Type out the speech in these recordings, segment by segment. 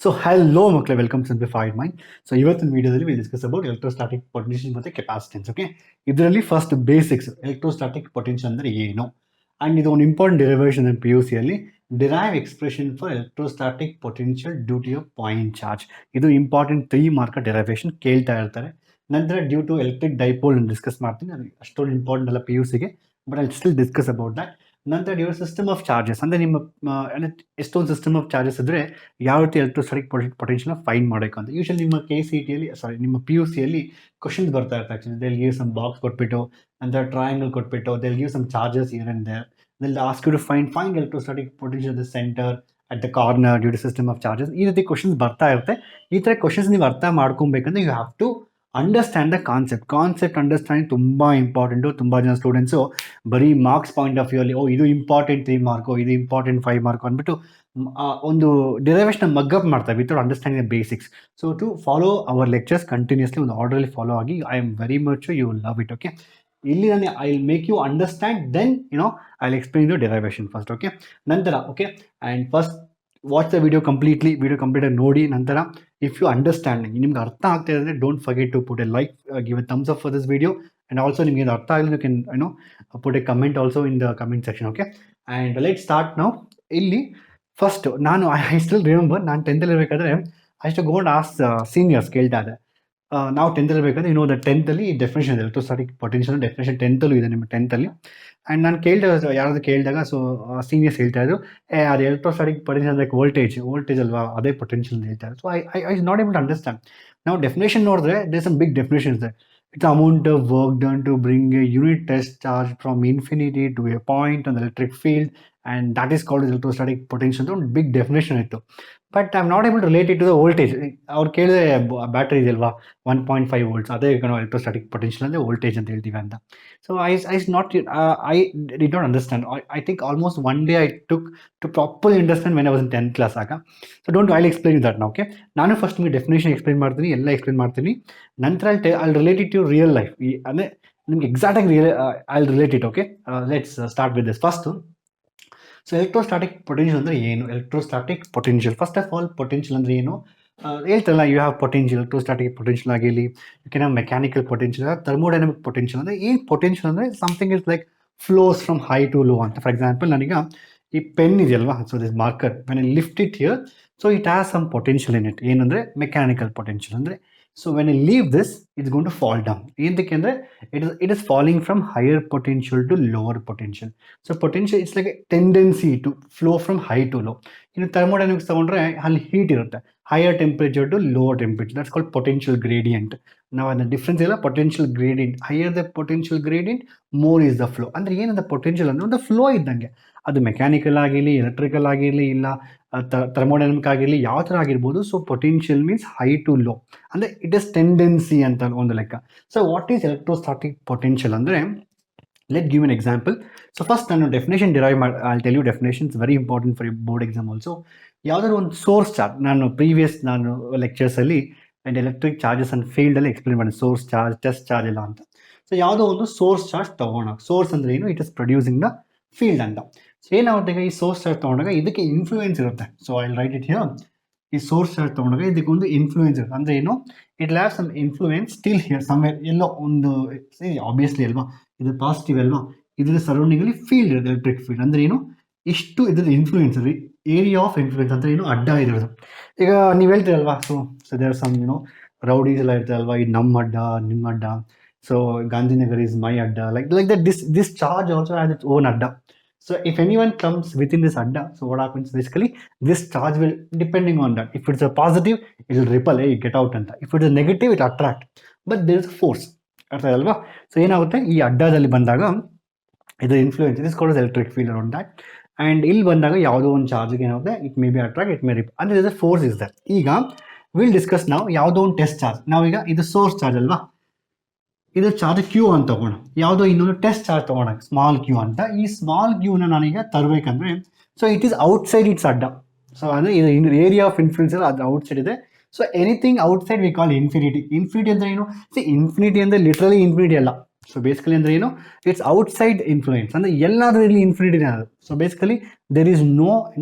So hello ಮಕ್ಕಳೇ, welcome Simplified Mind. So ಇವತ್ತಿನ ವಿಡಿಯೋದಲ್ಲಿ will discuss about electrostatic potential ಮತ್ತು ಕೆಪಾಸಿಟೆನ್ಸ್. ಓಕೆ, ಇದರಲ್ಲಿ ಫಸ್ಟ್ ಬೇಸಿಕ್ಸ್ ಎಲೆಕ್ಟ್ರೋಸ್ಟಾಟಿಕ್ ಪೊಟೆನ್ಷಿಯಲ್ ಅಂದರೆ ಏನು, ಆ್ಯಂಡ್ ಇದು ಒಂದು ಇಂಪಾರ್ಟೆಂಟ್ ಡೆರಿವೇಷನ್ ಇನ್ PUC ಅಲ್ಲಿ derive expression for electrostatic potential due to your point charge. ಇದು ಇಂಪಾರ್ಟೆಂಟ್ 3 ಮಾರ್ಕ್ ಡೆರಿವೇಷನ್ ಕೇಳ್ತಾ ಇರ್ತಾರೆ. ನಂತರ due to electric dipole discuss ಮಾಡ್ತೀನಿ, ಅದು ಅಷ್ಟೊಂದು ಇಂಪಾರ್ಟೆಂಟ್ ಅಲ್ಲ PUCಗೆ, but I still discuss about that. ನಂತರ ಡ್ಯೂ ಸಿಸ್ಟಮ್ ಆಫ್ ಚಾರ್ಜಸ್ ಅಂದರೆ ನಿಮ್ಮ ಎಷ್ಟೊಂದು ಸಿಸ್ಟಮ್ ಆಫ್ ಚಾರ್ಜಸ್ ಇದ್ದರೆ ಯಾವ ರೀತಿ ಎಲೆಕ್ಟ್ರೋಸ್ಟಾಟಿಕ್ ಪೊಟೆನ್ಷಿಯಲ್ನ ಫೈಂಡ್ ಮಾಡಬೇಕು ಅಂತ. ಯೂಶಲಿ ನಿಮ್ಮ KCETಯಲ್ಲಿ ನಿಮ್ಮ PUCಯಲ್ಲಿ ಕ್ವಶನ್ಸ್ ಬರ್ತಾ ಇರ್ತಾರೆ. Actually they'll give some box ಕೊಟ್ಬಿಟ್ಟು, ನಂತರ ಟ್ರಯಾಂಗಲ್ ಕೊಟ್ಬಿಟ್ಟು, they'll give some charges here and there, they'll ask you to find electrostatic potential at the center, at the corner due to system of charges. ಈ ರೀತಿ questions ಬರ್ತಾ ಇರುತ್ತೆ. ಈ ಥರ questions ನೀವು ಅರ್ಥ ಮಾಡ್ಕೊಬೇಕಂದ್ರೆ you have to understand the concept understanding ತುಂಬ ಇಂಪಾರ್ಟೆಂಟು. ತುಂಬ ಜನ ಸ್ಟೂಡೆಂಟ್ಸು ಬರೀ ಮಾರ್ಕ್ಸ್ ಪಾಯಿಂಟ್ ಆಫ್ ವ್ಯೂ ಅಲ್ಲಿ ಇದು ಇಂಪಾರ್ಟೆಂಟ್ 3 ಮಾರ್ಕು, ಇದು ಇಂಪಾರ್ಟೆಂಟ್ 5 ಮಾರ್ಕು ಅಂದ್ಬಿಟ್ಟು ಒಂದು ಡಿರೈವೇಷನ್ ಮಗ್ಗಪ್ ಮಾಡ್ತಾರೆ without understanding the basics. So to follow our lectures continuously ಒಂದು ಆರ್ಡರಲ್ಲಿ ಫಾಲೋ ಆಗಿ, I am very much you will love it. Okay, ಇಲ್ಲಿ ನಾನು I will make you understand, then I will explain the derivation first. Okay, ನಂತರ okay, and first watch the video ಕಂಪ್ಲೀಟಾಗಿ ನೋಡಿ. ನಂತರ if you understanding ನಿಮ್ಗೆ ಅರ್ಥ ಆಗ್ತಾ ಇದ್ರೆ don't forget to put a like, give a thumbs up for this video, and also ನಿಮಗೆ ಇದು ಅರ್ಥ ಆಗಲಿ you can put a comment also in the comment section. Okay, and let start now. ಇಲ್ಲಿ first ನಾನು I still remember, ನಾನು 10th ಇರಬೇಕಾದ್ರೆ I ಸ್ಟು go and ask seniors ಕೇಳ್ತಾ ಇದ್ದೆ. ನಾವು 10th ಇರಬೇಕಾದ್ರೆ ದ 10th ಅಲ್ಲಿ ಡೆಫಿನೇಷನ್ ಇದೆ, ಎಲೆಕ್ಟ್ರೋಸ್ಟಾಟಿಕ್ ಪೊಟೆನ್ಷಿಯಲ್ ಡೆಫಿನೇಷನ್ 10th ಅಲ್ಲೂ ಇದೆ ನಿಮ್ಮ 10th ಅಲ್ಲಿ. ಆ್ಯಂಡ್ ನಾನು ಯಾರಾದ್ರು ಕೇಳಿದಾಗ ಸೊ ಸೀನಿಯರ್ಸ್ ಹೇಳ್ತಾ ಇದ್ರು, ಅದು ಎಲೆಕ್ಟ್ರೋಸ್ಟಾಟಿಕ್ ಪೊಟೆನ್ಷಿಯಲ್ ಅಂದರೆ ವೋಲ್ಟೇಜ್ ಅಲ್ವಾ, ಅದೇ ಪೊಟೆನ್ಷಿಯಲ್ ಅಂತ ಹೇಳ್ತಾರೆ. So I not able to understand. ನಾವು ಡೆಫಿನೇಷನ್ ನೋಡಿದ್ರೆ ದೇರ್ ಸಮ್ ಬಿಗ್ ಡೆಫಿನೇಷನ್ಸ್ ಇದೆ. It's amount of work done to bring a unit test charge from infinity to a point on the electric field, and that is called electrostatic potential ಅಂತ ಒಂದು big definition ಇತ್ತು. But I am not able to relate it to the voltage. ಅವ್ರು ಕೇಳಿದ್ರೆ battery ಇದೆಯಲ್ವಾ 1.5 volts, ಅದೇ electrostatic potential ಅಂದರೆ voltage ಅಂತ ಹೇಳ್ತೀವಿ ಅಂತ. So I did not understand. I think almost one day I took to properly understand when I was in 10th class ಆಗ. So don't I explain that ನಾ. Okay, ನಾನು first ನಿಮಗೆ definition explain ಮಾಡ್ತೀನಿ, ಎಲ್ಲ explain ಮಾಡ್ತೀನಿ. ನಂತರ I relate it to real life, ಅಂದರೆ ನಿಮ್ಗೆ ಎಕ್ಸಾಕ್ಟಾಗಿ I relate it. Okay, let's start with this. First, so electrostatic potential ಅಂದರೆ ಏನು? Electrostatic potential, first of all potential ಅಂದರೆ ಏನು ಹೇಳ್ತಾರಲ್ಲ, you have potential, electrostatic potential ಆಗಿರಲಿ, you can have mechanical potential, thermodynamic potential. ಅಂದರೆ ಏನು ಪೊಟೆನ್ಷಿಯಲ್ ಅಂದರೆ something is like flows from high to low ಅಂತ. ಫಾರ್ ಎಕ್ಸಾಂಪಲ್, ನನಗೆ ಈ ಪೆನ್ ಇದೆಯಲ್ವಾ, so this marker when I lift it here, so it has some potential in it. ಏನಂದರೆ mechanical potential ಅಂದರೆ, so when I leave this it's going to fall down. ಏನಕ್ಕೆ ಅಂದರೆ it is falling from higher potential to lower potential. So potential it's like a tendency to flow from high to low. ಇನ್ನು thermodynamics ತಗೊಂಡ್ರೆ ಅಲ್ಲಿ heat ಇರುತ್ತೆ, higher temperature to lower temperature, that's called potential gradient. ನಾವು ಅದನ್ನ difference ಇಲ್ಲ, potential gradient, higher the potential gradient more is the flow. ಅಂದರೆ ಏನಂದ potential ಅಂದರೆ ಒಂದು ಫ್ಲೋ ಇದ್ದಂಗೆ, ಅದು ಮೆಕ್ಯಾನಿಕಲ್ ಆಗಿರಲಿ, ಎಲೆಕ್ಟ್ರಿಕಲ್ ಆಗಿರಲಿ, ಇಲ್ಲ ಥರ್ಮೋಡೈನಮಿಕ್ ಆಗಿರಲಿ, ಯಾವ ಥರ ಆಗಿರ್ಬೋದು. So potential means high to low, ಅಂದರೆ ಇಟ್ ಇಸ್ ಟೆಂಡೆನ್ಸಿ ಅಂತ ಒಂದು ಲೆಕ್ಕ. So what is electrostatic potential ಅಂದರೆ, let give an example. So first ನಾನು ಡೆಫಿನೇಷನ್ ಡಿರೈವ್ ಮಾಡಿ, I tell you definitions very important for board exam also. ಯಾವುದಾದ್ರು ಒಂದು source charge, ನಾನು ಲೆಕ್ಚರ್ಸಲ್ಲಿ ಆ್ಯಂಡ್ ಎಲೆಕ್ಟ್ರಿಕ್ ಚಾರ್ಜಸ್ ಆ್ಯಂಡ್ ಫೀಲ್ಡಲ್ಲಿ ಎಕ್ಸ್ಪ್ಲೇನ್ ಮಾಡಿ, ಸೋರ್ಸ್ ಚಾರ್ಜ್, ಟೆಸ್ಟ್ ಚಾರ್ಜ್ ಎಲ್ಲ ಅಂತ. ಸೊ ಯಾವುದೋ ಒಂದು ಸೋರ್ಸ್ ಚಾರ್ಜ್ ತೊಗೊಳೋಣ. ಸೋರ್ಸ್ ಅಂದರೆ ಏನು? It is producing the field ಅಂತ. ಸೊ ಏನಾಗುತ್ತೆ, ಈಗ ಈ ಸೋರ್ಸ್ ಚಾರ್ಜ್ ತೊಗೊಂಡಾಗ ಇದಕ್ಕೆ ಇನ್ಫ್ಲೂಯೆನ್ಸ್ ಇರುತ್ತೆ. So I write it here. ಈ ಸೋರ್ಸ್ ಚಾರ್ಜ್ ತೊಗೊಂಡಾಗ ಇದಕ್ಕೊಂದು ಇನ್ಫ್ಲೂಯೆನ್ಸ್ ಇರುತ್ತೆ. ಅಂದರೆ ಏನು? It have some influence still here somewhere, ಎಲ್ಲೋ ಒಂದು ಆಬ್ವಿಯಸ್ಲಿ ಅಲ್ವಾ, ಇದು ಪಾಸಿಟಿವ್ ಅಲ್ವಾ, ಇದರ ಸರೌಂಡಿಂಗಲ್ಲಿ ಫೀಲ್ಡ್ ಇರುತ್ತೆ, ಎಲೆಕ್ಟ್ರಿಕ್ ಫೀಲ್ಡ್. ಅಂದರೆ ಏನು? ಇಷ್ಟು ಇದ್ರದ್ದು ಇನ್ಫ್ಲೂಯೆನ್ಸ್, ಏರಿಯಾ ಆಫ್ ಇನ್ಫ್ಲೂಯೆನ್ಸ್ ಅಂದರೆ ಏನು? ಅಡ್ಡ ಇರೋದು. ಈಗ ನೀವು ಹೇಳ್ತೀರಲ್ವಾ, ಸೊ ದೇರ್ ಸಮ್ ರೌಡೀಸ್ ಎಲ್ಲ ಇರ್ತಾರಲ್ವಾ, ಇದು ನಮ್ಮ ಅಡ್ಡ, ನಿಮ್ಮ ಅಡ್ಡ. ಸೊ ಗಾಂಧಿನಗರ್ ಇಸ್ ಮೈ ಅಡ್ಡ, like that this charge also has its own ಅಡ್ಡ. So if anyone comes within this adda, so what happens basically, this charge will, depending on that, if it's a positive it will repel, hey, get out anta. If it is negative it attract, but there is a force artha alva. So ಏನಾಗುತ್ತೆ, ಈ ಅಡ್ಡದಲ್ಲಿ ಬಂದಾಗ ಇದರ influence is called electric field around that. And ಇಲ್ಲಿ ಬಂದಾಗ ಯಾವುದೋ ಒಂದು ಚಾರ್ಜ್ಗೆ ಏನಾಗುತ್ತೆ, it may be attract, it may repel, ಅಂದರೆ is a force is that. ಈಗ ವಿಲ್ ಡಿಸ್ಕಸ್ ನಾವು ಯಾವುದೋ ಒಂದು ಟೆಸ್ಟ್ ಚಾರ್ಜ್, ನಾವೀಗ ಇದು ಸೋರ್ಸ್ ಚಾರ್ಜ್ ಅಲ್ವಾ, ಇದು ಚಾರ್ಜ್ ಕ್ಯೂ ಅಂತ ತಗೋಣ. ಯಾವುದೋ ಇನ್ನೊಂದು ಟೆಸ್ಟ್ ಚಾರ್ಜ್ ತಗೋಣ, ಸ್ಮಾಲ್ ಕ್ಯೂ ಅಂತ. ಈ ಸ್ಮಾಲ್ ಕ್ಯೂನ ನಾನೀಗ ತರಬೇಕಂದ್ರೆ, so it is outside it's ಅಡ್ಡ. ಸೊ ಅಂದರೆ ಇದು ಏರಿಯಾ ಆಫ್ ಇನ್ಫ್ಲೂಯೆನ್ಸ್ ಅದು ಔಟ್ಸೈಡ್ ಇದೆ. So anything outside we call infinity. Infinity ಅಂದರೆ ಏನು? ಇನ್ಫಿನಿಟಿ ಅಂದರೆ ಲಿಟ್ರಲಿ ಇನ್ಫಿನಿಟಿ ಅಲ್ಲ. ಸೊ ಬೇಸಿಕಲಿ ಅಂದರೆ ಏನು? ಇಟ್ಸ್ ಔಟ್ಸೈಡ್ ಇನ್ಫ್ಲೂಯೆನ್ಸ್, ಅಂದರೆ ಎಲ್ಲಾದರೂ ಇಲ್ಲಿ ಇನ್ಫಿನಿಟಿನೇ ಅದು. So basically there is no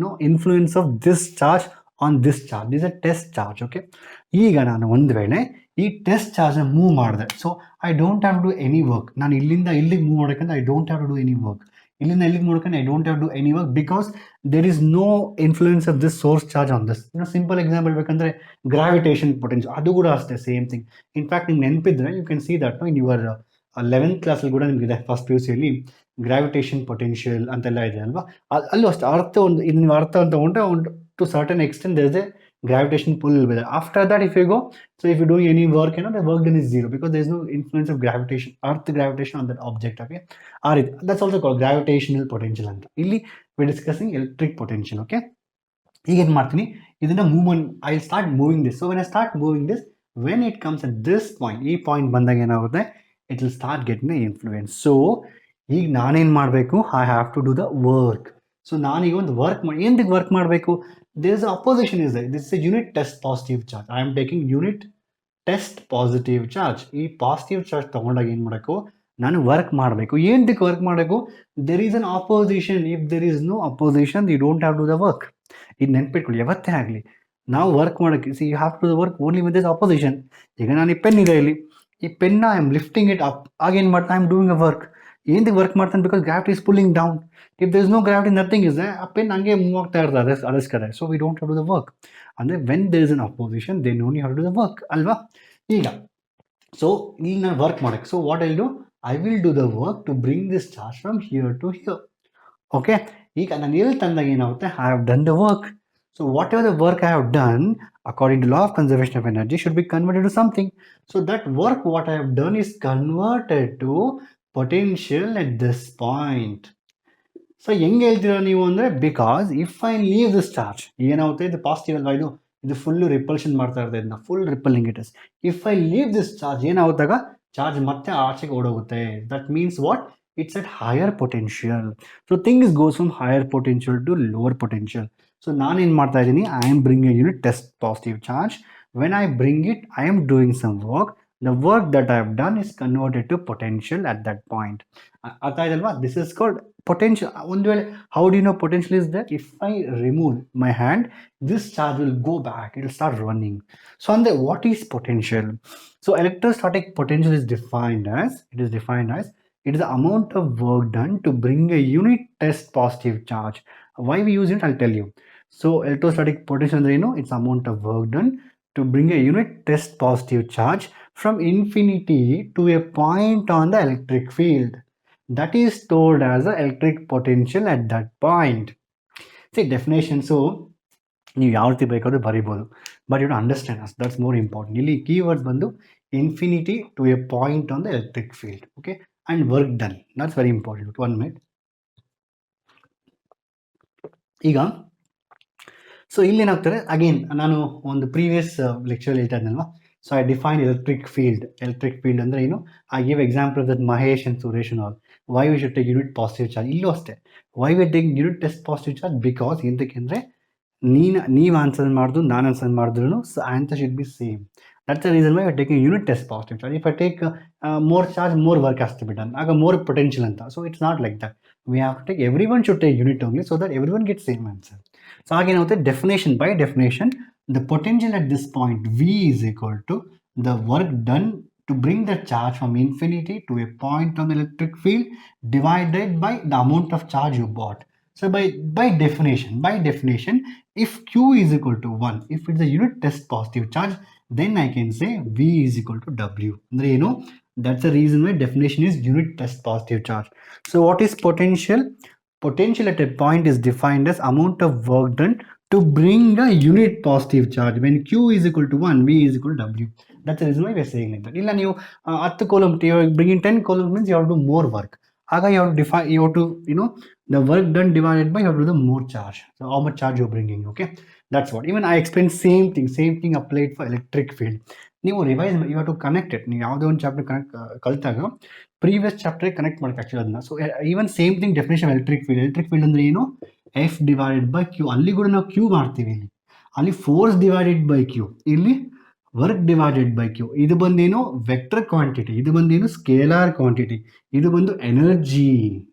influence of this charge on this charge is a test charge. Okay, ಈಗ ನಾನು ಒಂದು ವೇಳೆ ಈ ಟೆಸ್ಟ್ ಚಾರ್ಜ್ನ ಮೂವ್ ಮಾಡಿದೆ, so I don't have to do any work. ನಾನು ಇಲ್ಲಿಂದ ಇಲ್ಲಿಗೆ ಮೂವ್ ಮಾಡೋಕ್ಕಂದ್ರೆ I don't have to do any work. ಇಲ್ಲಿಂದ ಇಲ್ಲಿಗೆ ನೋಡ್ಕೊಂಡು I don't have to do any work because there is no influence of this source charge on this. ಇನ್ನು simple example ಬೇಕಂದ್ರೆ gravitation potential, ಅದು ಕೂಡ ಅಷ್ಟೇ ಸೇಮ್ ಥಿಂಗ್. ಇನ್ಫ್ಯಾಕ್ಟ್ ನಿಮ್ಗೆ ನೆನಪಿದ್ರೆ you can see that in your 11th ಕ್ಲಾಸಲ್ಲಿ ಕೂಡ ನಿಮಗಿದೆ, ಫಸ್ಟ್ PUCಯಲ್ಲಿ ಗ್ರಾವಿಟೇಷನ್ ಪೊಟೆನ್ಷಿಯಲ್ ಅಂತೆಲ್ಲ ಇದೆ ಅಲ್ವಾ. ಅಲ್ಲೂ ಅಷ್ಟೇ ಅರ್ಥ ಒಂದು ಇದು ನೀವು ಅರ್ಥ ಅಂತ ತಗೊಂಡ್ರೆ ಒಂದು to certain extent there is a gravitation pull will be there. After that, if you go, so if you do any work, the work done is zero because there is no influence of gravitation, earth gravitation on that object. Okay, or that's also called gravitational potential. And ಇಲ್ಲಿ we're discussing electric potential. Okay, ಈಗ ಏನು ಮಾಡ್ತೀನಿ, ಇದನ್ನ movement I start moving this. So when I start moving this, when it comes at this point, ಈ point ಬಂದಾಗ ಏನಾಗುತ್ತೆ, it will start getting the influence. So ಈಗ ನಾನೇನು ಮಾಡಬೇಕು, I have to do the work. So ನಾನೀಗ ಒಂದು work ಮಾಡಿ, ಏನಕ್ಕೆ ವರ್ಕ್ ಮಾಡಬೇಕು, there is an opposition is there. This is a unit test positive charge. I am taking unit test positive charge. ಈ positive charge ತಗೊಂಡಾಗ ಏನು ಮಾಡಬೇಕು, ನಾನು ವರ್ಕ್ ಮಾಡಬೇಕು. ಏನಕ್ಕೆ ವರ್ಕ್ ಮಾಡಬೇಕು, there is an opposition. If there is no opposition you don't have to the work. ಇದು ನೆನ್ಪಿಟ್ಕೊಳ್ಳಿ, ಯಾವತ್ತೇ ಆಗಲಿ ನಾವು ವರ್ಕ್ ಮಾಡೋಕ್ಕೆ, see you have to the work only with this opposition. ಈಗ ನಾನು ಈ ಪೆನ್ ಇದೆ ಇಲ್ಲಿ, ಈ ಪೆನ್ನ I am lifting it up, ಆಗೇನು ಮಾಡ್ತಾ I am doing a work. ಏನಕ್ಕೆ ವರ್ಕ್ ಮಾಡ್ತಾನೆ, because gravity is pulling down. If there is no gravity, nothing is ಆ ಪೆನ್ ಹಂಗೆ ಮೂವ್ ಆಗ್ತಾ ಇರ್ತದೆ ಅದರ್ಸ್ ಕಡೆ. So we don't have to the work. ಅಂದರೆ when there is an opposition then only have to the work ಅಲ್ವಾ. ಈಗ ಸೊ ಈಗ ನಾನು ವರ್ಕ್ ಮಾಡೋಕ್ಕೆ, so what I will do, I will do the work to bring this charge from here to here. Okay, ಈಗ ನಾನು ಎಲ್ಲಿ ತಂದಾಗ ಏನಾಗುತ್ತೆ, I have done the work. So whatever the work I have done according to law of conservation of energy should be converted to something. So that work what I have done is converted to potential at this point. So ಹೆಂಗೆ ಹೇಳ್ತೀರಾ ನೀವು ಅಂದರೆ, because if I leave this charge, ಏನಾಗುತ್ತೆ, ಇದು positive ಅಲ್ವಾ, ಇದು full repulsion ಮಾಡ್ತಾ ಇರ್ತದೆ, ಇದನ್ನ full repelling it is. If I leave this charge ಏನಾಗುತ್ತಾಗ ಚಾರ್ಜ್ ಮತ್ತೆ ಆಚೆಗೆ ಓಡೋಗುತ್ತೆ. That means what, it's at higher potential. So things goes from higher potential to lower potential. So ನಾನು ಏನು ಮಾಡ್ತಾ ಇದ್ದೀನಿ, I am bringing a unit test positive charge. When I bring it, I am doing some work. The work that I have done is converted to potential at that point. ಅರ್ಥ ಆಯ್ತಲ್ವಾ? This is called potential. ಒಂದು ವೇಳೆ how do you know potential is there? If I remove my hand, this charge will go back. It will start running. So on the what is potential? So electrostatic potential is defined as, it is the amount of work done to bring a unit test positive charge. Why we use it, I'll tell you. So electrostatic potential, it's amount of work done to bring a unit test positive charge from infinity to a point on the electric field. That is told as the electric potential at that point. See definition. So ನೀವು ಯಾವ ರೀತಿ ಬೇಕಾದ್ರೂ ಬರೀಬೋದು, but you understand us, that's more important. ಇಲ್ಲಿ keyword ಬಂದು infinity to a point on the electric field. Okay, and work done. That's very important. 1 minute. ಈಗ so ಇಲ್ಲೇನಾಗ್ತಾರೆ, again ನಾನು ಒಂದು ಪ್ರೀವಿಯಸ್ ಲೆಕ್ಚರ್ ಹೇಳ್ತಾ ಇದ್ನಲ್ವಾ, so I define electric field ಅಂದರೆ ಏನು, I give example of that Mahesh and Suresh and all. Why we should take unit positive charge. ಇಲ್ಲೂ ಅಷ್ಟೇ, why we take unit test positive charge, because ಎಂತಕ್ಕೆ ಅಂದರೆ ನೀವು ಆನ್ಸರ್ ಮಾಡಿದ್ರು ನಾನು ಆನ್ಸರ್ ಮಾಡಿದ್ರು so answer should be same. That's the reason why we are taking unit test positive charge. If I take more charge, more work has to be done. Aga more potential anta. So it's not like that. We have to take, everyone should take unit only so that everyone gets same answer. So again, definition, by definition, the potential at this point V is equal to the work done to bring the charge from infinity to a point on the electric field divided by the amount of charge you bought. So by definition, if Q is equal to 1, if it's a unit test positive charge, then I can say V is equal to W. That's the reason why definition is unit test positive charge. So what is potential? Potential at a point is defined as amount of work done to bring a unit positive charge. When Q is equal to 1, V is equal to W. That's the reason why we are saying like that. Illa you 10 column, you are bringing 10 columns means you have to do more work. Aga you have to define, you have to, the work done divided by, you have to do the more charge. So how much charge you're bringing, okay? That's what. Even I explained same thing applied for electric field. ನೀವು revise, you have to connect it. ನೀವು ಯಾವುದೇ ಒಂದು chapter ಕಲಿತಾಗ previous chapter connect ಮಾಡಕ್ಕೆ actually ಅದನ್ನ. So even same thing definition electric field ಅಂದರೆ ಏನು, F divided by Q. ಅಲ್ಲಿ ಕೂಡ ನಾವು ಕ್ಯೂ ಮಾಡ್ತೀವಿ, ಅಲ್ಲಿ ಫೋರ್ಸ್ ಡಿವೈಡೆಡ್ ಬೈ ಕ್ಯೂ, ಇಲ್ಲಿ ವರ್ಕ್ ಡಿವೈಡೆಡ್ ಬೈ ಕ್ಯೂ. ಇದು ಬಂದೇನು ವೆಕ್ಟರ್ ಕ್ವಾಂಟಿಟಿ, ಇದು ಬಂದೇನು ಸ್ಕೇಲಾರ್ ಕ್ವಾಂಟಿಟಿ, ಇದು ಬಂದು ಎನರ್ಜಿ.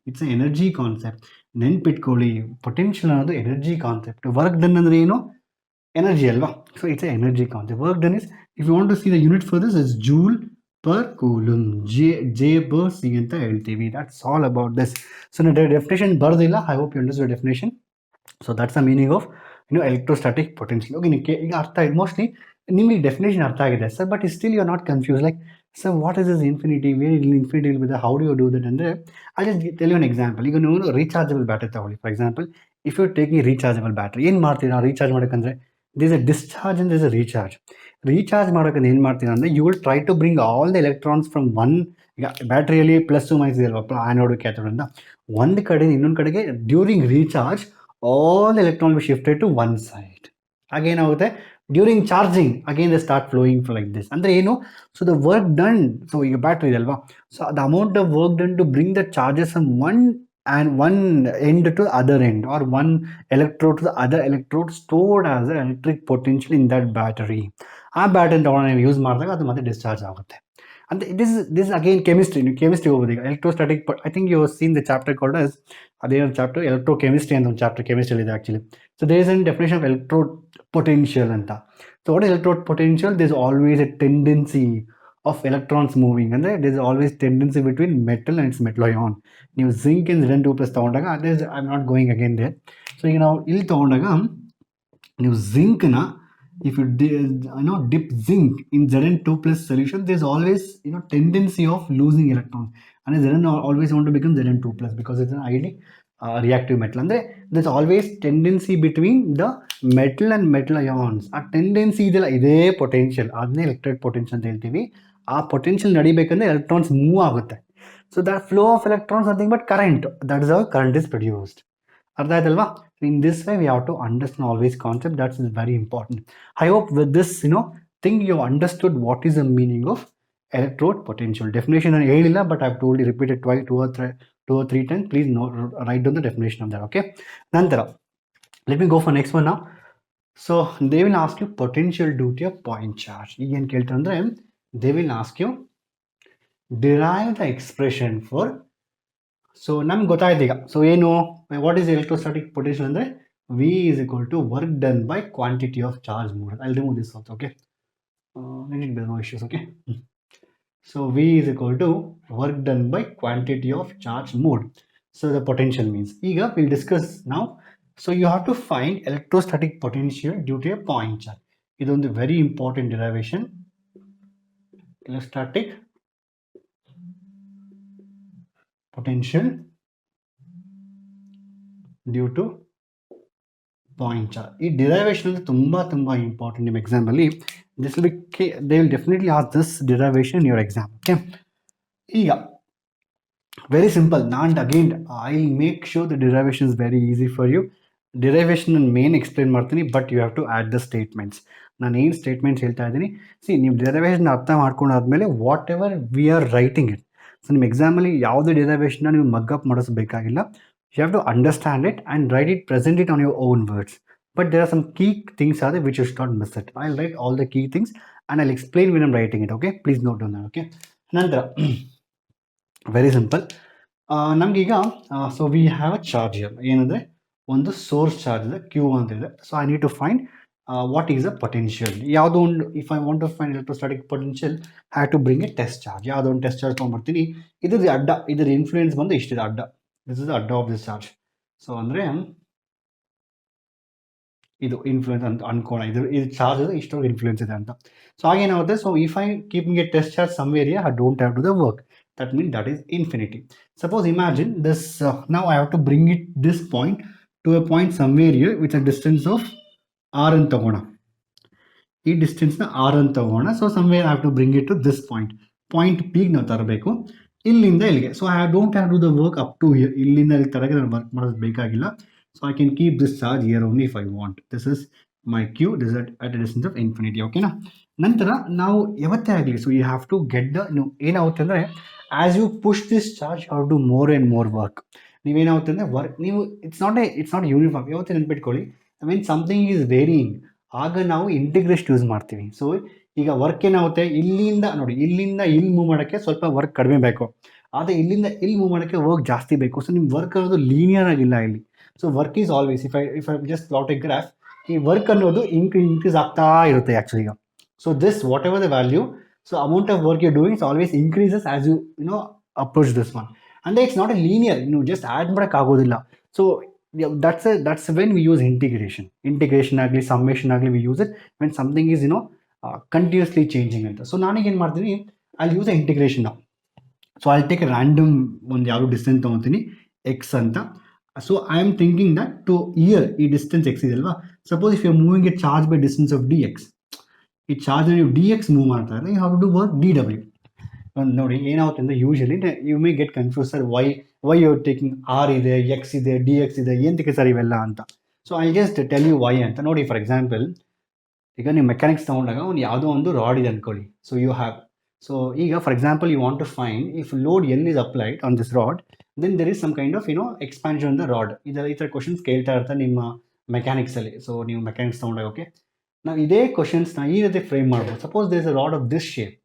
It's energy concept. ನೆನ್ಪಿಟ್ಕೊಳ್ಳಿ, ಪೊಟೆನ್ಷಿಯಲ್ ಅನ್ನೋದು ಎನರ್ಜಿ ಕಾನ್ಸೆಪ್ಟ್. ವರ್ಕ್ ಡನ್ ಅಂದರೆ ಏನು, energy alva. So it's an energy concept. Work done is, if you want to see the unit for this, is joule per coulomb, J per C anta ಹೇಳ್ತೀವಿ. That's all about this. So na definition ಬರ್ದಿಲ್ಲ. I hope you understood the definition. So that's the meaning of electrostatic potential. Okay, ಈಗ ಅರ್ಥ ಆಗಿದೆ mostly ನಿಮಗೆ definition ಅರ್ಥ ಆಗಿದೆ sir, but still you are not confuse like sir what is this infinity, where infinity with how do you do that ಅಂದರೆ I just tell you an example. ಈಗ ನೀವು rechargeable battery ತಗೊಳ್ಳಿ. For example, if you taking rechargeable battery, ಏನು ಮಾಡ್ತೀರಾ recharge ಮಾಡೋಕ್ಕಂದ್ರೆ this a discharge and this a recharge. Recharge ಮಾಡೋಕ್ಕಂದ್ರೆ ಏನು ಮಾಡ್ತೀರಾ ಅಂದರೆ you will try to bring all the electrons from one, ಈಗ ಬ್ಯಾಟ್ರಿಯಲ್ಲಿ ಪ್ಲಸ್ ಮೈನಸ್ ಇದೆ ಅಲ್ವಾ, ಆ್ಯನೋಡು ಕ್ಯಾಥೋಡ್ ಅಂತ, ಒಂದು ಕಡೆ ಇನ್ನೊಂದು ಕಡೆಗೆ during recharge all the electrons will shifted to one side. Again ಆಗುತ್ತೆ during charging, again they start flowing like this. ಅಂದರೆ ಏನು, so the work done, so ಈಗ ಬ್ಯಾಟ್ರಿ ಇದೆ ಅಲ್ವಾ, so the amount of work done to bring the charges from one end to other end, or one electrode to the other electrode stored as an electric potential in that battery. ಆ battery ತಗೊಂಡು ನೀವು use ಮಾಡಿದಾಗ ಅದು ಮತ್ತೆ discharge ಆಗುತ್ತೆ. And this again chemistry ಹೋಗೋದು. ಈಗ electrostatic, I think you seen the chapter called as, ಅದೇ ಒಂದು ಚಾಪ್ಟರ್ ಎಲೆಕ್ಟ್ರೋಕೆಮಿಸ್ಟ್ರಿ ಅಂತ ಒಂದು ಚಾಪ್ಟರ್ ಕೆಮಿಸ್ಟ್ರಿ ಇದೆ actually. So there is an definition of electro potential ಅಂತ. So what is electro potential? There is always a tendency of electrons moving. ಅಂದರೆ there is always tendency between metal and its metal ion. ನೀವು zinc in Zn2+ ತೊಗೊಂಡಾಗ ಅದೇ I am not going again there. So ಈಗ ನಾವು ಇಲ್ಲಿ ತೊಗೊಂಡಾಗ ನೀವು ಜಿಂಕ್ನ, if you dip zinc in Zn2+ solution, there's always tendency of losing electrons, and Zn always want to become Zn2+ because it's an highly reactive metal. And there's always tendency between the metal and metal ions. ಆ tendency ಇದೆಲ್ಲ ಇದೇ potential, ಅದನ್ನೇ electric potential ಅಂತ ಹೇಳ್ತೀವಿ. ಆ potential ನಡಿಬೇಕಂದ್ರೆ electrons move ಆಗುತ್ತೆ. So that flow of electrons nothing but current, that is how current is produced. ಅರ್ಥ ಆಯ್ತಲ್ವಾ? In this way we have to understand all these concepts. That's very important. I hope with this thing you understood what is the meaning of electrode potential. Definition I ಹೇಳಿಲ್ಲ, but I've told you, repeated twice, two or three times. Please write down the definition of that. Okay, ನಂತರ let me go for next one now. So they will ask you potential due to a point charge. ಈಗ ಏನು ಕೇಳ್ತಾರೆ ಅಂದರೆ they will ask you derive the expression for. So ನಮ್ಗೆ ಗೊತ್ತಾಯ್ತು ಈಗ. So ಏನು, what is electrostatic potential ಅಂದರೆ V is equal to work done by quantity of charge moved. I'll remove this also, okay? No issues, okay? So V is equal to work done by quantity of charge moved. So the potential means. ಈಗ we'll discuss now. So you have to find electrostatic potential due to a point charge. ಇದೊಂದು very important derivation. Electrostatic potential due to point charge. ಈ derivation ಅಂದರೆ ತುಂಬ important ನಿಮ್ಮ ಎಕ್ಸಾಮಲ್ಲಿ. This will be they will definitely ask this derivation in your exam. Okay, ಈಗ very simple. Not again I make sure the derivation is very easy for you. Derivation ನಾನು main explain ಮಾಡ್ತೀನಿ, but you have to add the statements. ನಾನು ಏನು statements ಹೇಳ್ತಾ ಇದ್ದೀನಿ, ನೀವು derivation ಅರ್ಥ ಮಾಡ್ಕೊಂಡಾದ್ಮೇಲೆ whatever we are writing it. So ನಿಮ್ಮ ಎಕ್ಸಾಮಲ್ಲಿ ಯಾವುದೇ ಡಿರೈವೇಷನ್ನ ನೀವು ಮಗ್ಗಪ್ ಮಾಡಿಸಬೇಕಾಗಿಲ್ಲ. You have to understand it and write it, present it on your own words. But there are some key things are there which you should not miss it. I'll write all the key things and I'll explain when I'm writing it. Okay, please note down that. Okay, ನಂತರ very simple. ನಮಗೀಗ so we have a charge here. ಏನಂದರೆ ಒಂದು source charge ಇದೆ, Q ಅಂತ ಇದೆ. So I need to find what is a potential. ಯಾವುದೋ ಒಂದು, if I want to find electrostatic potential, have to bring a test charge. ಯಾವುದೋ ಒಂದು test charge ತೊಗೊಂಡ್ಬರ್ತೀನಿ. ಇದ್ರ ಅಡ್ಡ, ಇದ್ರ ಇನ್ಫ್ಲೂಯೆನ್ಸ್ ಬಂದು ಇಷ್ಟಿದೆ ಅಡ್ಡ. This is the adda of this charge. So ಅಂದರೆ ಇದು ಇನ್ಫ್ಲೂಯೆನ್ಸ್ ಅಂತ ಅನ್ಕೋಣ. ಇದು ಚಾರ್ಜ್ ಇದೆ, ಇಷ್ಟೊಂದು ಇನ್ಫ್ಲೂಯೆನ್ಸ್ ಇದೆ ಅಂತ. ಸೊ ಹಾಗೇನಾಗುತ್ತೆ, so if I keeping a test charge somewhere here, I don't have to the work. That means that is infinity. Suppose imagine this, now I have to bring it this point to a point somewhere here with a distance of r ಅಂತ ತಗೋಣ. ಈ ಡಿಸ್ಟೆನ್ಸ್ನ r ಅಂತ ತಗೋಣ. So somewhere I have to bring it to this point ಪಿಗೆ ನಾವು ತರಬೇಕು, ಇಲ್ಲಿಂದ ಇಲ್ಲಿಗೆ. So I don't have to the work up to here. ಇಲ್ಲಿಂದ ಇಲ್ಲಿ ತರಗೆ ನಾನು ವರ್ಕ್ ಮಾಡೋದು ಬೇಕಾಗಿಲ್ಲ. So I can keep this charge here only if I want. This is my q, this is at a distance of infinity. ಓಕೆನಾ? ನಂತರ ನಾವು ಯಾವತ್ತೇ ಆಗಲಿ, so you have to get the, ಏನಾಗುತ್ತೆ ಅಂದರೆ as you push this charge have to more and more work. ನೀವೇನಾಗುತ್ತೆ ಅಂದರೆ work, ನೀವು ಇಟ್ಸ್ ನಾಟ್ ಯೂನಿಫಾರ್ಮ್. ಯಾವತ್ತೇ ನೆನ್ಪಿಟ್ಕೊಳ್ಳಿ, I mean something is varying, ಆಗ ನಾವು ಇಂಟಿಗ್ರೇಸ್ಟ್ ಯೂಸ್ ಮಾಡ್ತೀವಿ. ಸೊ ಈಗ ವರ್ಕ್ ಏನಾಗುತ್ತೆ, ಇಲ್ಲಿಂದ ನೋಡಿ, ಇಲ್ಲಿಂದ ಇಲ್ಲಿ ಮೂವ್ ಮಾಡೋಕ್ಕೆ ಸ್ವಲ್ಪ ವರ್ಕ್ ಕಡಿಮೆ ಬೇಕು, ಆದರೆ ಇಲ್ಲಿಂದ ಇಲ್ಲಿ ಮೂವ್ ಮಾಡೋಕ್ಕೆ ವರ್ಕ್ ಜಾಸ್ತಿ ಬೇಕು. ಸೊ ನಿಮ್ಮ ವರ್ಕ್ ಅನ್ನೋದು ಲೀನಿಯರ್ ಆಗಿಲ್ಲ ಇಲ್ಲಿ. So work is always, if I just plot a graph, ಈ ವರ್ಕ್ ಅನ್ನೋದು ಇನ್ಕ್ರೀಸ್ ಆಗ್ತಾ ಇರುತ್ತೆ ಆ್ಯಕ್ಚುಲಿ ಈಗ. So this what ever the value, so amount of work you doing always increases as you approach this one. ಅಂದರೆ it's not a linear, ನೀವು just add ಮಾಡೋಕ್ಕಾಗೋದಿಲ್ಲ. So that's when we use integration ಆಗಲಿ summation ಆಗಲಿ, we use it when something is continuously changing ಅಂತ. So ನಾನೀಗೇನು ಮಾಡ್ತೀನಿ, ಅಲ್ಲಿ use integration. So I take a random ಒಂದು ಯಾವುದು ಡಿಸ್ಟೆನ್ಸ್ ತೊಗೊತೀನಿ ಎಕ್ಸ್ ಅಂತ. So I am thinking that to here ಈ ಡಿಸ್ಟೆನ್ಸ್ ಎಕ್ಸ್ ಇದೆ ಅಲ್ವಾ. Suppose if you moving a charge by distance of d x, ಈ ಚಾರ್ಜ್ ನೀವು ಡಿ ಎಕ್ಸ್ ಮೂವ್ ಮಾಡ್ತಾ ಇದ್ರೆ you have to work d ಡಬ್ಲ್ಯೂ. ನೋಡಿ ಏನಾಗುತ್ತೆ ಅಂದರೆ usually you may get confuse sir, why you taking r ಇದೆ, ಎಕ್ಸ್ ಇದೆ, ಡಿ ಎಕ್ಸ್ ಇದೆ, ಏನಕ್ಕೆ ಸರ್ ಇವೆಲ್ಲ ಅಂತ. So I just tell you why ಅಂತ. ನೋಡಿ ಫಾರ್ ಎಕ್ಸಾಂಪಲ್, ಈಗ ನೀವು ಮೆಕ್ಯಾನಿಕ್ಸ್ ತೊಗೊಂಡಾಗ ಒಂದು ಯಾವುದೋ ಒಂದು ರಾಡ್ ಇದೆ ಅಂದ್ಕೊಳ್ಳಿ. ಸೊ ಯು ಹ್ಯಾವ್, ಸೊ ಈಗ for example you want to find if load L is applied on this rod, then there is some kind of expansion the rod. ಈ ಥರ ಕ್ವಶನ್ಸ್ ಕೇಳ್ತಾ ಇರ್ತಾರೆ ನಿಮ್ಮ ಮೆಕ್ಯಾನಿಕ್ಸಲ್ಲಿ. ಸೊ ನೀವು ಮೆಕ್ಯಾನಿಕ್ಸ್ ತೊಗೊಂಡಾಗ ಓಕೆ, ನಾವು ಇದೇ ಕ್ವಶನ್ಸ್ನ ಈ ರೀತಿ ಫ್ರೇಮ್ ಮಾಡ್ಬೋದು. Suppose there is a rod of this shape,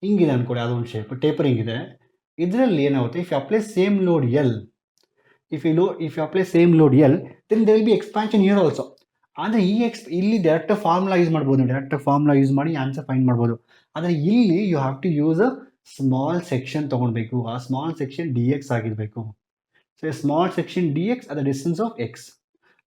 ಹಿಂಗಿದೆ ಅಂದ್ಕೊಳ್ಳಿ, ಯಾವುದೋ ಒಂದು ಶೇಪ್ ಟೇಪರಿಂಗ್ ಇದೆ. ಇದರಲ್ಲಿ ಏನಾಗುತ್ತೆ, if you apply same load l, if you apply same load l, then there will be expansion here also. ಆದರೆ ಇಲ್ಲಿ ಡೈರೆಕ್ಟ್ ಫಾರ್ಮುಲಾ ಯೂಸ್ ಮಾಡ್ಬೋದು, ಡೈರೆಕ್ಟ್ ಫಾರ್ಮುಲಾ ಯೂಸ್ ಮಾಡಿ ಆನ್ಸರ್ ಫೈಂಡ್ ಮಾಡ್ಬೋದು. ಆದರೆ ಇಲ್ಲಿ you have to use a small section ತೊಗೊಳ್ಬೇಕು. ಆ small section d x ಆಗಿರಬೇಕು. So a small section d x at the distance of x.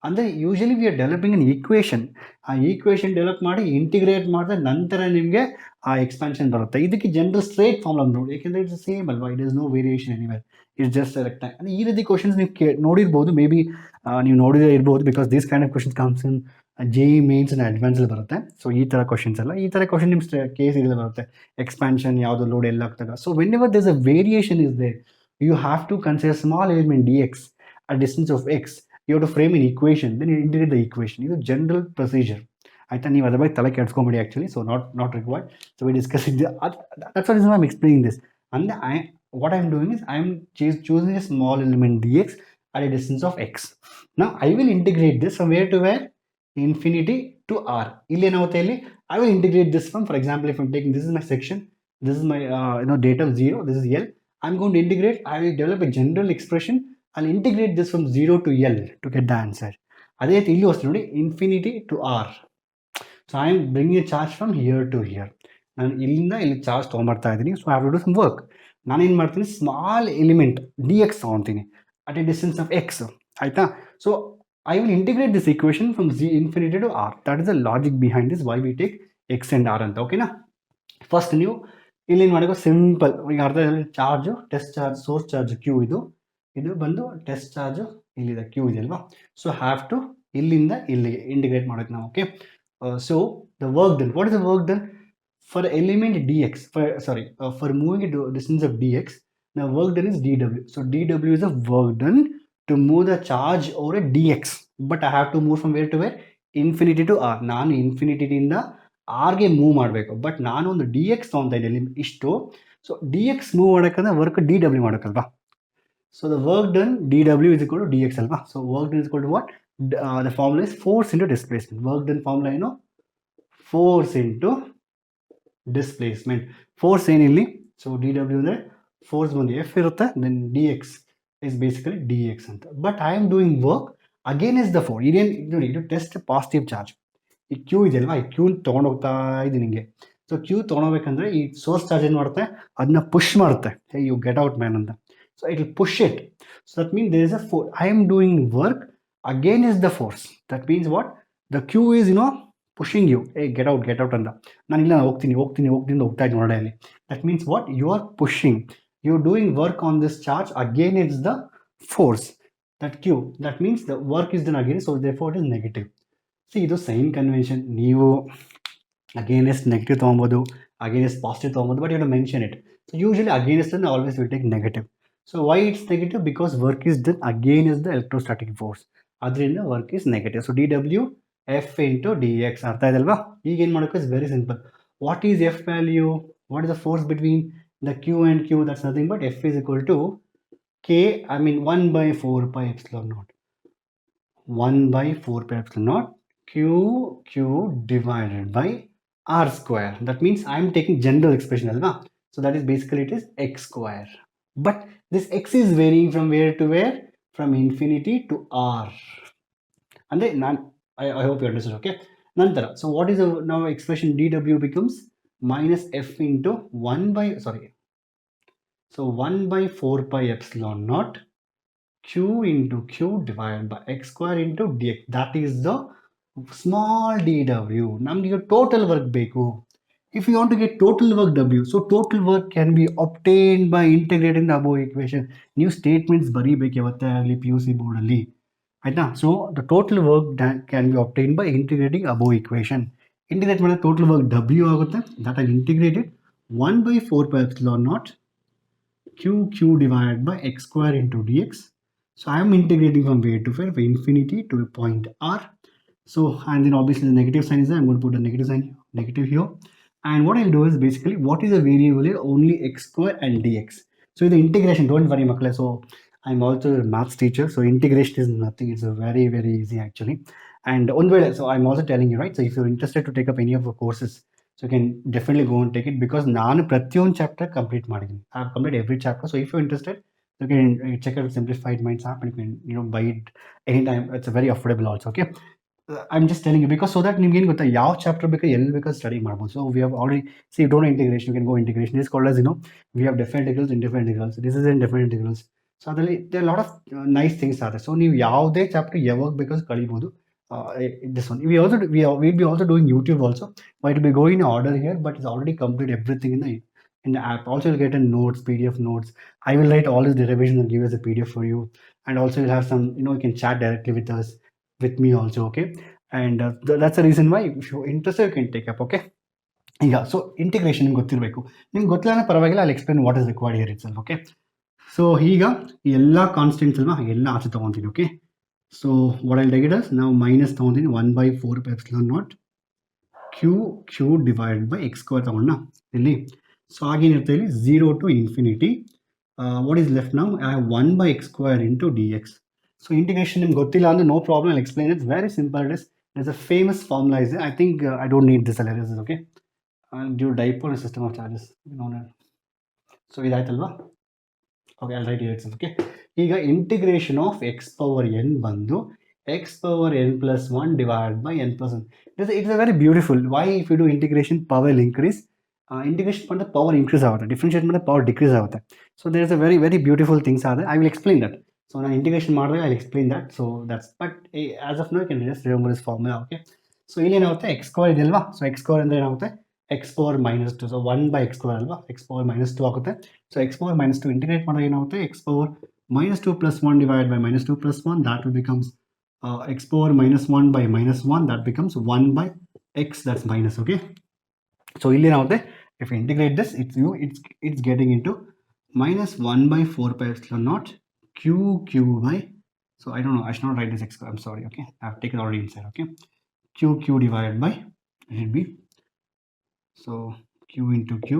ಅಂದರೆ usually we are developing an equation. ಆ equation develop ಮಾಡಿ integrate ಮಾಡಿದ್ರೆ ನಂತರ ನಿಮಗೆ ಆ ಎಕ್ಸ್ಪಾನ್ಷನ್ ಬರುತ್ತೆ. ಇದಕ್ಕೆ ಜನರಲ್ ಸ್ಟ್ರೇಟ್ ಫಾರ್ಮುಲಾ ನೋಡಿ, ಯಾಕೆಂದರೆ ಇಟ್ಸ್ ಸೇಮ್ ಅಲ್ವಾ, it is no variation anywhere, it's just rectangle. ಅಂದರೆ ಈ ರೀತಿ ಕ್ವಶನ್ಸ್ ನೀವು ನೋಡಿರ್ಬೋದು, ಮೇ ಬಿ ನೀವು ನೋಡಿದೇ ಇರ್ಬೋದು, because this kind of questions comes in JEE mains and ಅಡ್ವಾನ್ಸಲ್ಲಿ ಬರುತ್ತೆ. ಸೊ ಈ ಥರ ಕ್ವಶನ್ಸ್ ಎಲ್ಲ, ಈ ಥರ ಕ್ವಶನ್ ನಿಮ್ಮ KCET ಬರುತ್ತೆ. ಎಕ್ಸ್ಪಾನ್ಷನ್ ಯಾವುದು ಲೋಡ್ ಎಲ್ಲ ಆಗ್ತಾಗ. So whenever there is a variation is there, you have to consider small element d x at distance of x. You have to frame in equation, then you integrate the equation. ಇದು general procedure ಆಯಿತಾ. ನೀವು ಅದ್ರ ಬಗ್ಗೆ ತಲೆ ಕೆಡ್ಸ್ಕೊಂಬೇಡಿ actually. So not required. So we discussing that's what is I am explaining this. ಅಂದರೆ what I am doing is I am choosing a small element dx at a distance of x. Now I will integrate this from where to where? Infinity to r. Illi enagutte illi I will integrate this from, for example, if I'm taking, this is my section, this is my data of 0, this is L. I'm going to integrate. I will develop a general expression. I'll integrate this from 0 to L to get the answer. ಅದೇ ರೀತಿ ಇಲ್ಲಿ ವಸ್ತು ನೋಡಿ, infinity to r. So I am bringing a charge from here to here. ನಾನು ಇಲ್ಲಿಂದ ಇಲ್ಲಿ charge ತೊಗೊಂಬರ್ತಾ ಇದ್ದೀನಿ. So I have to do some work. ನಾನೇನು ಮಾಡ್ತೀನಿ, ಸ್ಮಾಲ್ ಎಲಿಮೆಂಟ್ ಡಿ ಎಕ್ಸ್ ತೊಗೊತೀನಿ at a distance of x ಆಯಿತಾ. So I will integrate this equation from infinity to r. That is the logic behind this, why we take x and r ಅಂತ. ಓಕೆನಾ. First ನೀವು ಇಲ್ಲೇನು ಮಾಡಬೇಕು, simple. ಈಗ ಅರ್ಧದಲ್ಲಿ charge, test charge, source charge q, ಇದು ಬಂದು ಟೆಸ್ಟ್ ಚಾರ್ಜು ಇಲ್ಲಿದೆ, ಕ್ಯೂ ಇದೆ ಅಲ್ವಾ. ಸೊ ಹ್ಯಾವ್ ಟು ಇಲ್ಲಿಂದ ಇಲ್ಲಿಗೆ ಇಂಟಿಗ್ರೇಟ್ ಮಾಡೋಕೆ ನಾವು. Okay. So the work done, what is the work done for element dx, for moving it to distance of dx, the work done is dw. So dw is the work done to move the charge over a dx, but I have to move from where to where? Infinity to r. ನಾನು infinity ಇಂದ r ಗೆ move ಮಾಡಬೇಕು, but ನಾನು ಒಂದು dx ತೊಗೊಳ್ತಾ ಇದ್ದೀನಿ ಇಷ್ಟು. So dx move ಮಾಡೋಕ್ಕಂದ್ರೆ ವರ್ಕ್ dw ಮಾಡೋಕ್ಕಲ್ವಾ. So the work done dw is equal to dx ಅಲ್ವಾ. So work done is equal to what? The formula is force into displacement. Work done formula ಏನು? Force into displacement. Force ಏನಿಲ್ಲಿ, so d ಡಬ್ಲ್ಯೂ ಅಂದರೆ force ಬಂದು f ಇರುತ್ತೆ, then d x is basically d x ಅಂತ. But I am doing work against the force. ಇದೇನು ನೋಡಿ, ಇದು ಟೆಸ್ಟ್ ಪಾಸಿಟಿವ್ ಚಾರ್ಜ್. ಈ ಕ್ಯೂ ಇದೆಯಲ್ವಾ, ಈ ಕ್ಯೂ ತೊಗೊಂಡೋಗ್ತಾ ಇದ್ದೀನಿ ನಿಮಗೆ. ಸೊ ಕ್ಯೂ ತೊಗೊಂಡೋಗ್ಬೇಕಂದ್ರೆ ಈ ಸೋರ್ಸ್ ಚಾರ್ಜ್ ಏನು ಮಾಡುತ್ತೆ, ಅದನ್ನ ಪುಷ್ ಮಾಡುತ್ತೆ. ಯು ಗೆಟ್ ಔಟ್ ಮ್ಯಾನ್ ಅಂತ. So it will push it. So that means there is a force. I am doing work against the force. That means what? The Q is pushing you, get out ಅಂತ. ನಾನು ಇಲ್ಲ ಹೋಗ್ತೀನಿ ಹೋಗ್ತಾ ಇದ್ದೀನಿ ಹೊರಡೆ ಅಲ್ಲಿ. That means what? You are pushing, you are doing work on this charge against the force, that Q. That means the work is done against, so therefore it is negative. See ಇದು sign convention. ನೀವು against negative ತೊಗೊಬೋದು, against positive ತೊಗೊಬೋದು, but you have to mention it. So usually against ಅನ್ನು always will take negative. So why it's negative? Because work is done against the electrostatic force, ಅದರಿಂದ work is negative. So d ಡಬ್ಲ್ಯೂ f into d x. ಅರ್ಥ ಇದೆ ಅಲ್ವಾ? ಈಗ ಏನು ಮಾಡೋಕ್ಕೆ is very simple. What is f value? What is the force between the Q and Q? That's nothing but F is equal to K, I mean 1/4 epsilon naught. 1/4 epsilon naught q divided by r square. That means I am taking general expression alva. So that is basically it is x square. But this x is varying from where to where? From infinity to r. ಅಂದರೆ ನಾನು I hope you understood. Okay. Nantara. So what is the now expression dw becomes minus f into 1 by, sorry. So 1 by 4 pi epsilon naught q into q divided by x square into dx. That is the small dw. ನಮಗೆ total work ಬೇಕು. If you want to get total work W, so total work can be obtained by integrating the above equation. New statements ಬರೀಬೇಕು ಯಾವತ್ತೇ ಆಗಲಿ PUC board ಅಲ್ಲಿ ಆಯ್ತಾ. So the total work can be obtained by integrating above equation. Integrate ಮಾಡಿದ್ರೆ total work W ಆಗುತ್ತೆ. That I integrated 1 by 4 pi epsilon naught q divided by x square into dx. So I am integrating from where to where? From infinity to a point R. So and then obviously the negative sign is there. I'm going to put a negative sign, negative here. And what I'll do is basically what is the variable here? Only x square and dx. So the integration, don't worry makle. So I'm also a maths teacher, so integration is nothing. It's a very easy actually. And on way, so I'm also telling you, right? So if you're interested to take up any of the courses, so you can definitely go and take it because ನಾನು ಪ್ರತಿಯೊಂದು chapter complete ಮಾಡಿದ್ದೀನಿ. I have completed every chapter. So if you're interested, you can check out Simplified Minds app and you can buy it anytime. It's very affordable also. Okay. I'm just telling you because so that ನಿಮ್ಗೆ ಏನು ಗೊತ್ತಾ ಯಾವ chapter ಬೇಕು ಎಲ್ಲಿ ಬೇಕಾದ್ರೆ study ಮಾಡ್ಬೋದು. So we have already see you don't integration you can go integration is called as we have different integrals indifferent integrals this is in different integrals. So ಅದರಲ್ಲಿ there lot of nice things ಆಗುತ್ತೆ. So ನೀವು ಯಾವುದೇ chapter ಯಾವಾಗ ಬೇಕಾದ್ರೆ ಕಳಿಬೋದು. This one we'll be also doing YouTube also, but it will be going in order here, but it's already complete everything in the app. Also you'll get a notes, PDF notes. I will write all this derivation and give as a PDF for you, and also you'll have some, you can chat directly with us, with me also. Okay. And that's the reason why if you're interested you can take up. Okay. Yeah, so integration ನಿಮ್ಗೆ ಗೊತ್ತಿರಬೇಕು. ನಿಮ್ಗೆ ಗೊತ್ತಿಲ್ಲ ಅಂದ್ರೆ ಪರವಾಗಿಲ್ಲ, I'll explain what is required here itself. Okay. So ಈಗ ಎಲ್ಲ constants ಅಲ್ವಾ ಎಲ್ಲ ಆಚೆ ತಗೊಂತೀನಿ. Okay. So what I'll take it as now minus 1 by 4 pi epsilon naught q divided by x square ತಗೊಂಡ ಇಲ್ಲಿ. ಸೊ ಆಗೇನಿರುತ್ತೆ ಇಲ್ಲಿ 0 to infinity. What is left now? I have 1 by x square into dx. So integration ನಿಮ್ಗೆ ಗೊತ್ತಿಲ್ಲ ಅಂದ್ರೆ no problem, I'll explain it. It's very simple. There's a famous formula is there. I think I don't need this analysis. Okay. Due dipole system of charges. So ಇದಾಯ್ತಲ್ವಾ. Okay, I'll write here itself. Okay. ಈಗ integration of x power n ಬಂದು x power n plus 1 divided by n plus 1. It's a very beautiful. Why if you do integration power will increase. Integration ಮಾಡಿದ್ರೆ power increase ಆಗುತ್ತೆ, differentiate ಮಾಡಿದ್ರೆ power decrease ಆಗುತ್ತೆ. So there is a very beautiful things ಆದ್ರೆ I will explain that. So ನಾನು integration ಮಾಡಿದಾಗ I will explain that. So that's but as of now you can just remember this formula. Okay. So ಇಲ್ಲಿ ಏನಾಗುತ್ತೆ x square ಇದೆಯಲ್ವಾ. So x square ಅಂದರೆ ಏನಾಗುತ್ತೆ x power minus 2. ಸೊ 1 by x square ಅಲ್ವಾ, x power minus 2 ಆಗುತ್ತೆ. So x power minus 2 integrate ಮಾಡಿದಾಗ ಏನಾಗುತ್ತೆ x power minus 2 plus 1 divided by minus 2 plus 1, that will becomes x power minus 1 by minus 1, that becomes 1 by x, that's minus. Okay. So ಇಲ್ಲಿ ಏನಾಗುತ್ತೆ if you integrate this, it's getting into minus 1 by 4 pi epsilon naught q by, so I don't know, I should not write this x, I'm sorry. Okay, I have taken already inside. Okay, q divided by, it will be, so q into q,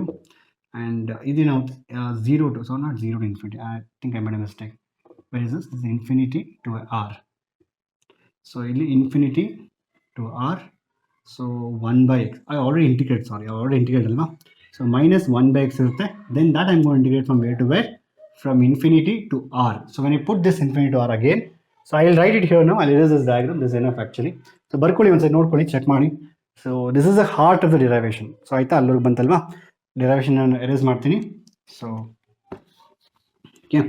and ಇದು now 0 to, so not 0 to infinity, I think I made a mistake. Where is this? This is infinity to r. So ಇಲ್ಲಿ infinity to r, so 1 by x, I already integrated ಅಲ್ವಾ. So minus 1 by x ಇರುತ್ತೆ, then that I'm going to integrate from where to where? From infinity to r. So when I put this infinity to r again, so I will write it here now, I'll erase this diagram, this is enough actually. So ಬರ್ಕೊಳ್ಳಿ ಒಂದ್ಸರಿ ನೋಡ್ಕೊಳ್ಳಿ, check ಮಾಡಿ. So this is the heart of the derivation. So ಆಯ್ತಾ, ಅಲ್ಲೂರು ಬಂತಲ್ವಾ derivation ನಾನು erase ಮಾಡ್ತೀನಿ. So okay,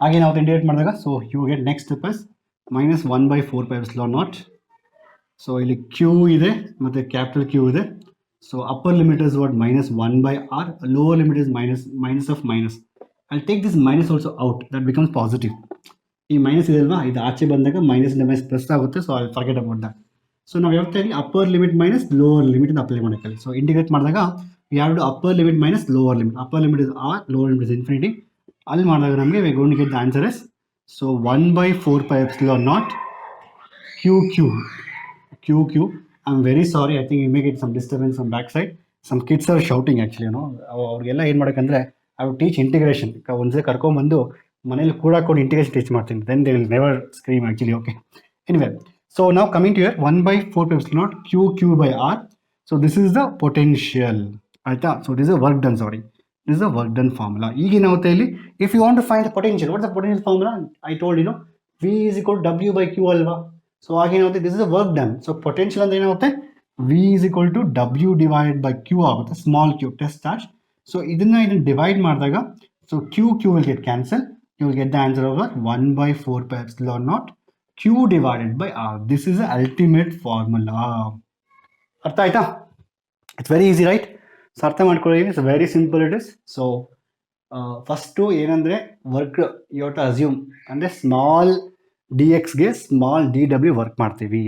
ಹಾಗೆ ನಾವು ಇಂಟಿಗ್ರೇಟ್ ಮಾಡಿದಾಗ so you get next step is minus 1 by 4 pi epsilon naught. So ಇಲ್ಲಿ ಕ್ಯೂ ಇದೆ ಮತ್ತು ಕ್ಯಾಪಿಟಲ್ ಕ್ಯೂ ಇದೆ. So upper limit is what minus 1 by r, lower limit is minus of minus. I'll take this minus also out, that becomes positive. ಈ minus ಇದೆ ಅಲ್ವಾ, ಇದು ಆಚೆ ಬಂದಾಗ ಮೈನಸ್ ಇಂದ ಮೈನಸ್ ಪ್ಲಸ್ ಆಗುತ್ತೆ. So I forget about that. So ನಾವು ಯಾವತ್ತೇ upper limit minus lower limit apply ಮಾಡೋಕ್ಕಲ್ಲಿ. ಸೊ ಇಂಟಿಗ್ರೇಟ್ ಮಾಡಿದಾಗ ಯಾರು upper limit minus lower limit, upper limit is r, lower limit is infinity. ಅಲ್ಲಿ ಮಾಡಿದಾಗ ನಮಗೆ we going to get the answer is so 1 by 4 pi epsilon naught q. I'm very sorry, I think you may get some disturbance from backside. Some kids are shouting actually, ಅವ್ರಿಗೆಲ್ಲ ಏನು ಮಾಡೋಕ್ಕಂದ್ರೆ I would teach integration. ಒಂದ್ಸರಿ ಕರ್ಕೊಂಡ್ಬಂದು ಮನೇಲಿ ಕೂಡ integration teach ಮಾಡ್ತೀನಿ, then they will never scream actually. Okay, anyway. So now coming to here 1 by 4 pi epsilon naught q by r. So this is the potential. Aita. So this is a work done, sorry. This is a work done formula. ಈಗ ಏನಾಗುತ್ತೆ ಇಲ್ಲಿ, if you want to find the potential, what's the potential formula? I told V is equal to W by Q ಅಲ್ವಾ. So ಆಗೇನಾಗುತ್ತೆ, this is a work done. So potential ಅಂದ್ರೆ ಏನಾಗುತ್ತೆ, v is equal to ಡಬ್ಲ್ಯೂ divided by q ಆಗುತ್ತೆ, small q test charge. So ಇದನ್ನ divide ಮಾಡಿದಾಗ, so q will get cancel, you will get the answer over 1/4 pi epsilon naught q divided by r. This is the ultimate formula. ಅರ್ಥ ಆಯ್ತಾ? It's very easy, right? So ಅರ್ಥ ಮಾಡ್ಕೊಳ್ಳಿ, it's very simple it is. So first ಏನಂದರೆ work you to assume ಅಂದರೆ small d ಎಕ್ಸ್ಗೆ small d ಡಬ್ಲ್ಯೂ work ಮಾಡ್ತೀವಿ.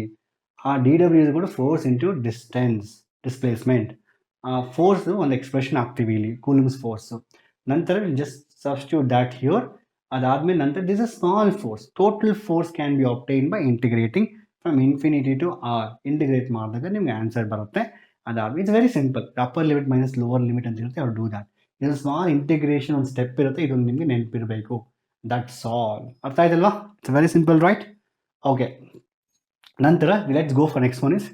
ಆ ಡಿ ಡಬ್ಲ್ಯೂ ಇಸ್ ಕೂಡ force into distance, displacement. Force ಒಂದು ಎಕ್ಸ್ಪ್ರೆಷನ್ ಹಾಕ್ತೀವಿ ಇಲ್ಲಿ, ಕೂಲಮ್ಸ್ ಫೋರ್ಸು. ನಂತರ ಜಸ್ಟ್ ಸಬ್ಸ್ಟಿಟ್ಯೂಟ್ ದ್ಯಾಟ್ ಹಿಯರ್. ಅದಾದಮೇಲೆ ನಂತರ this a small force, total force can be obtain by integrating from infinity to R. Integrate ಮಾಡಿದಾಗ ನಿಮ್ಗೆ ಆನ್ಸರ್ ಬರುತ್ತೆ. ಅದಾದ it's very simple, upper limit minus lower limit ಅಂತ ಇರುತ್ತೆ, ಅವ್ರು ಡೂ ದ್ಯಾಟ್. ಇದು ಸ್ಮಾಲ್ ಇಂಟಿಗ್ರೇಷನ್ ಒಂದು ಸ್ಟೆಪ್ ಇರುತ್ತೆ, ಇದೊಂದು ನಿಮಗೆ ನೆನಪಿರಬೇಕು. That's all. ಅರ್ಥ ಆಯ್ತಲ್ವಾ? It's very simple, right? Okay, ನಂತರ let's go for next one is,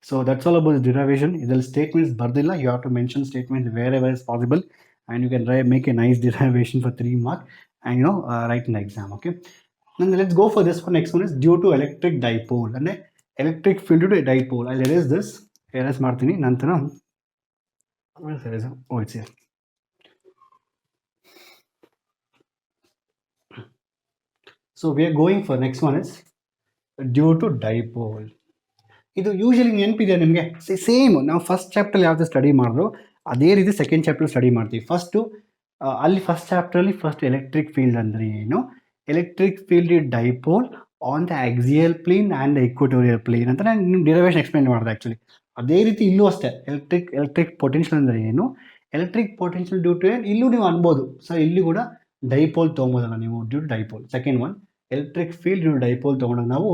so that's all about derivation. ಇದರಲ್ಲಿ ಸ್ಟೇಟ್ಮೆಂಟ್ಸ್ ಬರ್ದಿಲ್ಲ, you have to mention statement wherever is possible and you can make a nice derivation for 3 marks and write in the exam. Okay, then let's go for this one. Next one is due to electric dipole and electric field due to dipole. I'll erase this, erase martini nantara. Oh, it's here. So we are going for next one is due to dipole. ಇದು usually ನೆನಪಿದೆ ನಿಮಗೆ, same ನಾವು first chapter ಯಾವ್ದು study ಮಾಡಿದ್ರು ಅದೇ ರೀತಿ second chapter study ಮಾಡ್ತೀವಿ. First ಅಲ್ಲಿ ಫಸ್ಟ್ ಚಾಪ್ಟರಲ್ಲಿ ಫಸ್ಟ್ ಎಲೆಕ್ಟ್ರಿಕ್ ಫೀಲ್ಡ್ ಅಂದರೆ ಏನು, electric field dipole on the axial plane and equatorial plane ಅಂತ ನಾನು ನಿಮ್ಮ ಡಿರೈವೇಷನ್ ಎಕ್ಸ್ಪ್ಲೇನ್ ಮಾಡಿದೆ ಆ್ಯಕ್ಚುಲಿ. ಅದೇ ರೀತಿ ಇಲ್ಲೂ ಅಷ್ಟೇ, ಎಲೆಕ್ಟ್ರಿಕ್ ಪೊಟೆನ್ಷಿಯಲ್ ಅಂದರೆ ಏನು, ಎಲೆಕ್ಟ್ರಿಕ್ ಪೊಟೆನ್ಷಿಯಲ್ ಡ್ಯೂ ಟು ಇಲ್ಲೂ ನೀವು ಅನ್ಬೋದು ಸರ್, ಇಲ್ಲಿ ಕೂಡ ಡೈಪೋಲ್ ತೊಗೊಬೋದಲ್ಲ ನೀವು, due to dipole. Second one electric field due to dipole ತೊಗೊಂಡಾಗ ನಾವು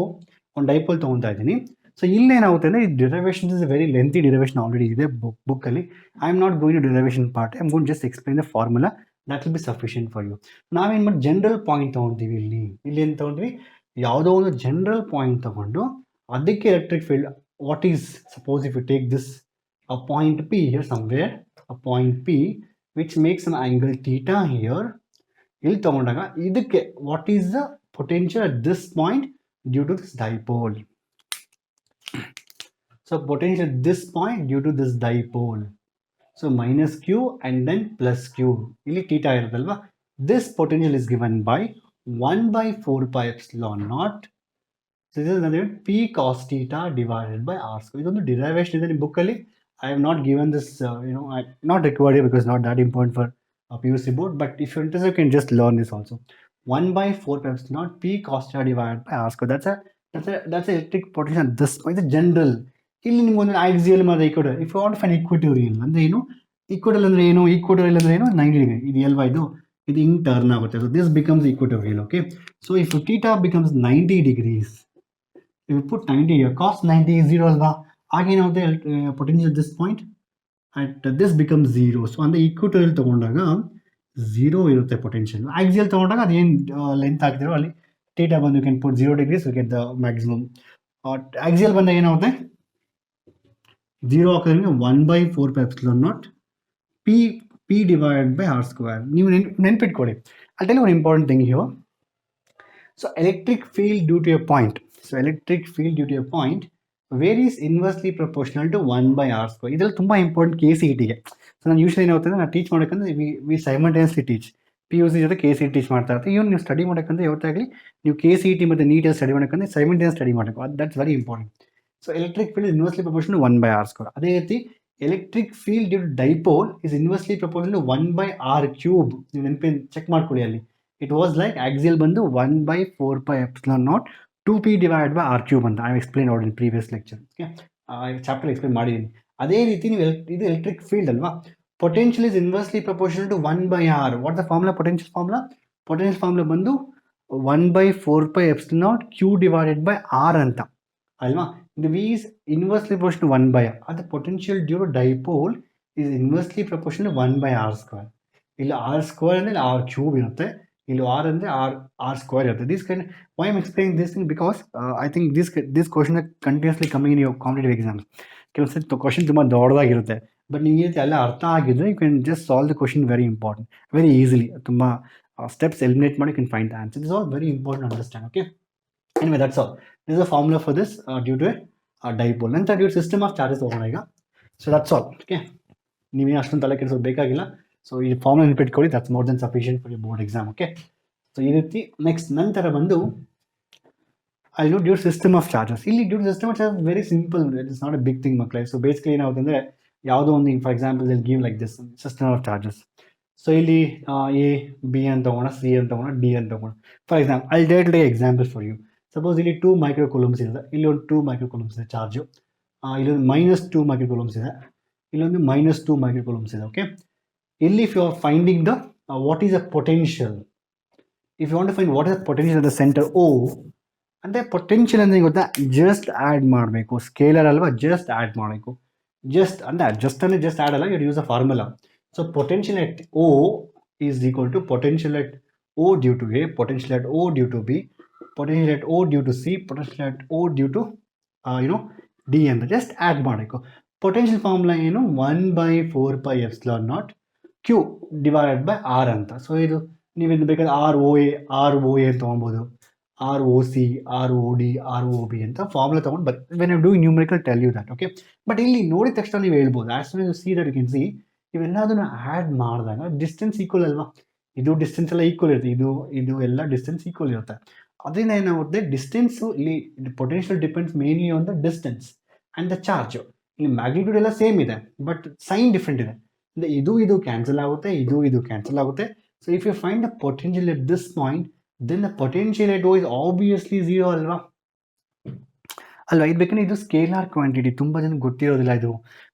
ಒಂದು ಡೈಪೋಲ್ ತೊಗೊತಾ ಇದ್ದೀನಿ. ಸೊ ಇಲ್ಲೇನಾಗುತ್ತೆ ಅಂದರೆ ಈ derivation is very lengthy derivation already ಇದೆ ಬುಕ್ಕಲ್ಲಿ. I am not going to derivation part, I am going just explain the formula, that will be sufficient for you. ನಾವೇನು ಮಾಡಿ ಜನರಲ್ ಪಾಯಿಂಟ್ ತೊಗೊತೀವಿ, ಇಲ್ಲಿ ಏನು ತೊಗೊಂಡ್ವಿ, ಯಾವುದೋ ಒಂದು ಜನರಲ್ ಪಾಯಿಂಟ್ ತೊಗೊಂಡು ಅದಕ್ಕೆ electric field what is, suppose if you take this a point P here somewhere, a point P which makes an angle theta here, ಇಲ್ಲಿ ತೊಗೊಂಡಾಗ ಇದಕ್ಕೆ what is the potential at this point due to this dipole. So potential at this point due to this dipole. So minus q and then plus q. Illi theta irudalva. This potential is given by 1/4 pi epsilon naught. So this is another p cos theta divided by r square. Idondu derivation ide book alli. I have not given this, I not required here because not that important for a PUC board. But if you're interested, you can just learn this also. 1/4 pi epsilon naught p cos theta divided by r square. That's a electric potential. This is the general. ಇಲ್ಲಿ ನಿಮ್ಗೊಂದು axial ಮತ್ತು equatorial. If you want find equatorial ಅಂದರೆ ಏನು, ಈಕ್ವಟಲ್ ಅಂದರೆ ಏನು, equatorial ಅಂದರೆ ಏನು, 90 degree. ಇದು ಎಲ್ವಾ, ಇದು ಹಿಂಗೆ ಟರ್ನ್ ಆಗುತ್ತೆ. So this becomes equatorial. Okay, so if theta becomes 90 degrees, if you put 90 here, cos 90 is 0 ಅಲ್ವಾ, ಆಗೇನಾಗುತ್ತೆ potential this point at this becomes 0. So ಅಂದರೆ ಈಕ್ವಟೋರಿಯಲ್ ತೊಗೊಂಡಾಗ 0 ಇರುತ್ತೆ ಪೊಟೆನ್ಷಿಯಲ್. ಆಕ್ಸಿಯಲ್ ತೊಗೊಂಡಾಗ ಅದೇನು ಲೆಂತ್ ಆಗ್ತಿರೋ ಅಲ್ಲಿ ಥೀಟಾ ಬಂದು you can put 0 degrees, you get the maximum. Axial ಬಂದಾಗ ಏನಾಗುತ್ತೆ, 0 ಹಾಕಿದ್ರೆ 1/4 pi epsilon naught p divided by r square. ನೀವು ನೆನ್ಪಿಟ್ಕೊಳ್ಳಿ. I'll tell you one important thing here. So electric field due to a point. So electric field due to a point varies inversely proportional to 1/r square. ಇದರಲ್ಲಿ ತುಂಬ important KCETಗೆ. So ನಾನು usually ಏನಾಗುತ್ತೆ, ನಾನು teach ಮಾಡೋಕ್ಕಂದ್ರೆ we simultaneously teach. PUC ಜೊತೆ KCET teach ಮಾಡ್ತಾ ಇರ್ತೀವಿ. ಇವನು ನೀವು ಸ್ಟಡಿ ಮಾಡೋಕ್ಕಂದ್ರೆ ಯಾವತ್ತಾಗಲಿ ನೀವು KCET ಮತ್ತು ನೀಟಾಗಿ ಸ್ಟಡಿ ಮಾಡೋಕ್ಕಂದ್ರೆ ಸೈಮಲ್ಟೇನಿಯಸ್ ಸ್ಟಡಿ ಮಾಡಬೇಕು. That's very important. So electric field is inversely proportional to 1/r square. ಅದೇ ರೀತಿ electric field due to dipole is inversely proportional to 1/r cube. ನೀವು ನೆನಪೇನು ಚೆಕ್ ಮಾಡ್ಕೊಳ್ಳಿ, ಅಲ್ಲಿ ಇಟ್ ವಾಸ್ ಲೈಕ್ ಆಕ್ಸಿಯಲ್ ಬಂದು 1/4 pi epsilon naught 2p divided by r cube ಅಂತ I explain out in previous lecture. Okay, chapter explain ಮಾಡಿದ್ದೀನಿ. ಅದೇ ರೀತಿ ನೀವು ಇದು ಎಲೆಕ್ಟ್ರಿಕ್ ಫೀಲ್ಡ್ ಅಲ್ವಾ, potential is inversely proportional to 1/r. What the formula, potential formula ಬಂದು 1/4 pi epsilon naught q divided by r ಅಂತ ಅಲ್ವಾ. The V is inversely proportional to 1/r. The potential due to dipole is inversely proportional to 1/r square. ಇಲ್ಲಿ r square ಅಂದರೆ r cube ಇರುತ್ತೆ, ಇಲ್ಲಿ r ಅಂದರೆ r square ಇರುತ್ತೆ. This kind, why I'm explaining this thing, because I think this question are continuously coming in your competitive exams. ಕೆಲವೊಂದು question ತುಂಬ ದೊಡ್ಡದಾಗಿರುತ್ತೆ, but ನಿಮಗೆ ಎಲ್ಲ ಅರ್ಥ ಆಗಿದ್ರೆ you can just solve the question very important, very easily. ತುಂಬ steps eliminate ಮಾಡಿ you can find the answer. This all very important understand. Okay, Anyway, that's all. This is a formula for this due to a dipole. Nanತರ due to system of charges ತಗೋಣ ಈಗ. So that's all. Okay. ನೀವೇನು ಅಷ್ಟೊಂದು ತಲೆ ಕೆಡಿಸೋದು ಬೇಕಾಗಿಲ್ಲ. So ಈ formula ನೆನಪಿಟ್ಕೊಳ್ಳಿ, that's more than sufficient for board exam. Okay. So ಈ ರೀತಿ ನೆಕ್ಸ್ಟ್ ನಂತರ ಬಂದು I know due system of charges. ಇಲ್ಲಿ due system of charges very simple, it is not a big thing ಮಕ್ಕಳೇ. ಸೊ ಬೇಸಿಕಲಿ ಏನಾಗುತ್ತೆ ಯಾವುದೋ ಒಂದು ಫಾರ್ ಎಕ್ಸಾಂಪಲ್ ಇಲ್ಲಿ give like this system of charges. So ಇಲ್ಲಿ ಎ ಬಿ ಅಂತ ತಗೋಣ, C ಅಂತ ತಗೋಣ, ಡಿ ಅಂತ ತಗೋಣ. For example I date take example for you. Suppose ಇಲ್ಲಿ 2 ಮೈಕ್ರೋ ಕೂಲಮ್ಸ್ ಇದೆ, ಇಲ್ಲಿ ಒಂದು 2 ಮೈಕ್ರೋ ಕೂಲಮ್ಸ್ ಇದೆ ಚಾರ್ಜು, ಇಲ್ಲೊಂದು -2 ಮೈಕ್ರೋ ಕೂಲಮ್ಸ್ ಇದೆ, ಇಲ್ಲೊಂದು -2 ಮೈಕ್ರೋ ಕೂಲಮ್ಸ್ ಇದೆ. ಓಕೆ. ಇಲ್ಲಿ if you are finding the what is a potential, if you want to find what is the potential at the centre O, ಅಂದರೆ ಪೊಟೆನ್ಷಿಯಲ್ ಅಂದರೆ ಗೊತ್ತಾ, just add ಮಾಡಬೇಕು. Scalar ಅಲ್ವಾ, just add ಮಾಡಬೇಕು. Just ಅಂದರೆ just add ಅಲ್ಲ, you use a formula. So potential at O is equal to potential at O due to A, potential at O due to B, potential at O due to C, potential at O due to D ಅಂತ just add ಮಾಡಬೇಕು. Potential formula ಏನು, 1/4πε0 q divided by r ಅಂತ. So ಇದು ನೀವೇನು ಬೇಕಾದ್ರೆ r O A ಅಂತ ತೊಗೊಬೋದು, r O C, r O D, r O B ಅಂತ ಫಾರ್ಮುಲಾ ತೊಗೊಂಡು when you do numerical tell you that. Okay. But ಇಲ್ಲಿ ನೋಡಿದ ತಕ್ಷಣ ನೀವು ಹೇಳ್ಬೋದು, as soon you see that you can see ಇವೆಲ್ಲದನ್ನು add ಮಾಡಿದಾಗ ಡಿಸ್ಟೆನ್ಸ್ ಈಕ್ವಲ್ ಅಲ್ವಾ, ಇದು ಡಿಸ್ಟೆನ್ಸ್ ಎಲ್ಲ ಈಕ್ವಲ್ ಇರುತ್ತೆ, ಇದು ಎಲ್ಲ ಡಿಸ್ಟೆನ್ಸ್ ಈಕ್ವಲ್ ಇರುತ್ತೆ. ಅದರಿಂದ ಏನಾಗುತ್ತೆ, ಡಿಸ್ಟೆನ್ಸು ಇಲ್ಲಿ potential depends mainly on the distance and the charge. ಇಲ್ಲಿ ಮ್ಯಾಗ್ನಿಟ್ಯೂಡ್ ಎಲ್ಲ ಸೇಮ್ ಇದೆ, ಬಟ್ ಸೈನ್ ಡಿಫ್ರೆಂಟ್ ಇದೆ. ಅಂದರೆ ಇದು ಕ್ಯಾನ್ಸಲ್ ಆಗುತ್ತೆ, ಇದು ಕ್ಯಾನ್ಸಲ್ ಆಗುತ್ತೆ. So if you find the potential at this point, then the potential at O is obviously 0 ಅಲ್ವಾ. ಇದು ಬೇಕಂದ್ರೆ ಇದು ಸ್ಕೇಲಾರ್ ಕ್ವಾಂಟಿಟಿ, ತುಂಬ ಜನ ಗೊತ್ತಿರೋದಿಲ್ಲ ಇದು.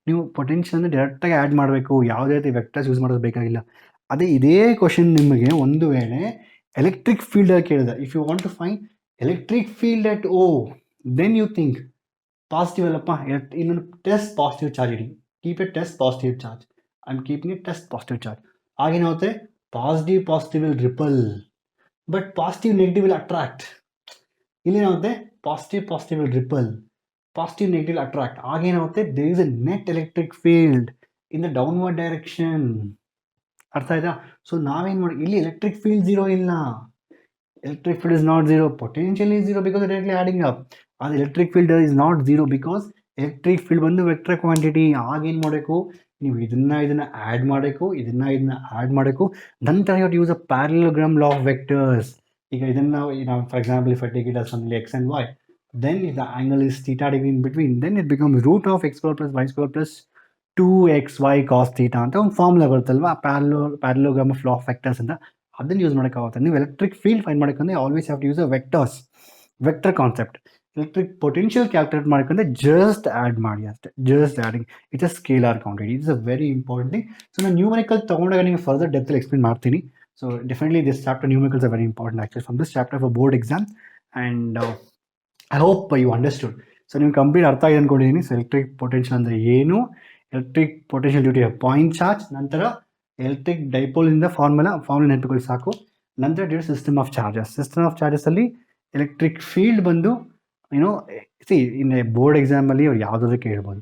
ನೀವು ಪೊಟೆನ್ಷಿಯಲ್ ಅಂದರೆ ಡೈರೆಕ್ಟಾಗಿ ಆ್ಯಡ್ ಮಾಡಬೇಕು, ಯಾವುದೇ ರೀತಿ ವೆಕ್ಟರ್ಸ್ ಯೂಸ್ ಮಾಡೋದು ಬೇಕಾಗಿಲ್ಲ. ಇದೇ ಕ್ವಶನ್ ನಿಮಗೆ ಒಂದು ವೇಳೆ ಎಲೆಕ್ಟ್ರಿಕ್ ಫೀಲ್ಡಲ್ಲಿ ಕೇಳಿದೆ, if you want to find electric field at O, then you think positive ಅಲ್ಲಪ್ಪ, ಇನ್ನೊಂದು ಟೆಸ್ಟ್ ಪಾಸಿಟಿವ್ ಚಾರ್ಜ್ ಇಡಿ, keep a test positive charge, I am keeping a test positive charge. ಆಗೇನಾಗುತ್ತೆ, positive will repel, but positive negative will attract. ಇಲ್ಲಿ ಏನಾಗುತ್ತೆ, positive will repel, positive negative attract. ಆಗೇನಾಗುತ್ತೆ, there is a net electric field in the downward direction. ಅರ್ಥ ಆಯ್ತಾ? So ನಾವೇನು ಮಾಡಿ, ಇಲ್ಲಿ electric field 0 ಇಲ್ಲ, electric field is not 0, potential is 0 because directly adding up. ಅದು electric field is not 0 because electric field ಬಂದು vector quantity. ಆಗೇನು ಮಾಡಬೇಕು, ನೀವು ಇದನ್ನು ಆ್ಯಡ್ ಮಾಡಬೇಕು, ಇದನ್ನು ಆ್ಯಡ್ ಮಾಡಬೇಕು. ನಂತರ you use a parallelogram law of vectors. ಈಗ ಇದನ್ನು ನಾವು for example if I take it as similarly x and y, then if the angle is theta degree in between, then it becomes root of x square plus y square plus 2xy cos theta ಅಂತ ಒಂದು formula ಬರುತ್ತಲ್ವಾ, parallelogram of law of vectors ಅಂತ. ಅದನ್ನು use ಮಾಡೋಕ್ಕಾಗುತ್ತೆ. ನೀವು electric field find ಮಾಡೋಕ್ಕಂದ್ರೆ always have to use a vector concept. Electric potential calculate ಮಾಡ್ಕೊಂಡ್ರೆ just add ಮಾಡಿ ಅಷ್ಟೇ, just adding. It's a scalar quantity, it's a very important thing. So ನಾನು numerical ತೊಗೊಂಡಾಗ ನಿಮಗೆ ಫರ್ದರ್ ಡೆಪ್ತಲ್ಲಿ ಎಕ್ಸ್ಪ್ಲೇನ್ ಮಾಡ್ತೀನಿ. So definitely this chapter numericals are very important actually from this chapter for board exam. And I hope you understood. So ನಿಮ್ಗೆ complete ಅರ್ಥ ಆಗಿದೆ ಅಂದ್ಕೊಂಡಿದ್ದೀನಿ. So electric potential ಅಂದರೆ ಏನು, electric potential due to a point charge, ನಂತರ electric ಡೈಪೋಲಿಂದ formula ನೆನಪಿಗಳು ಸಾಕು. ನಂತರ ಡ್ಯೂ ಟು ಸಿಸ್ಟಮ್ ಆಫ್ ಚಾರ್ಜಸ್ಸಲ್ಲಿ ಎಲೆಕ್ಟ್ರಿಕ್ ಫೀಲ್ಡ್ ಬಂದು ಇನ್ನು ಬೋರ್ಡ್ ಎಕ್ಸಾಮಲ್ಲಿ ಅವ್ರು ಯಾವುದಾದ್ರೂ ಕೇಳ್ಬೋದು.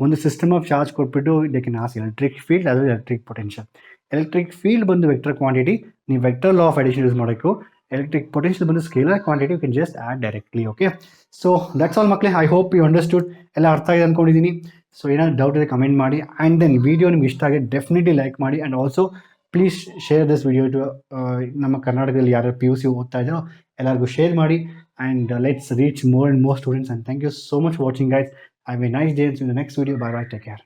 ಒಂದು ಸಿಸ್ಟಮ್ ಆಫ್ ಚಾರ್ಜ್ ಕೊಟ್ಬಿಟ್ಟು they can ask electric field, ಅದು ಎಲೆಕ್ಟ್ರಿಕ್ ಪೊಟೆನ್ಷಿಯಲ್. ಎಲೆಕ್ಟ್ರಿಕ್ ಫೀಲ್ಡ್ ಬಂದು ವೆಕ್ಟರ್ ಕ್ವಾಂಟಿಟಿ, ನೀವು vector law of addition use ಮಾಡಬೇಕು. ಎಲೆಕ್ಟ್ರಿಕ್ ಪೊಟೆನ್ಷಿಯಲ್ ಬಂದು scalar quantity, you can just add directly. Okay. So that's all ಮಕ್ಕಳೇ. I hope you understood, ಎಲ್ಲ ಅರ್ಥ ಆಗಿದೆ ಅಂದ್ಕೊಂಡಿದ್ದೀನಿ. ಸೊ ಏನಾದ್ರು ಡೌಟ್ ಇದೆ ಕಮೆಂಟ್ ಮಾಡಿ. ಆ್ಯಂಡ್ ದೆನ್ ವಿಡಿಯೋ ನಿಮ್ಗೆ ಇಷ್ಟ ಆಗಿದೆ ಡೆಫಿನೆಟ್ಲಿ ಲೈಕ್ ಮಾಡಿ. And also please share this video to ನಮ್ಮ ಕರ್ನಾಟಕದಲ್ಲಿ ಯಾರು PUC ಓದ್ತಾ ಇದ್ದಾರೋ ಎಲ್ಲರಿಗೂ ಶೇರ್ ಮಾಡಿ. And let's reach more and more students. And thank you so much for watching, guys. Have a nice day and see you in the next video. Bye bye. Take care.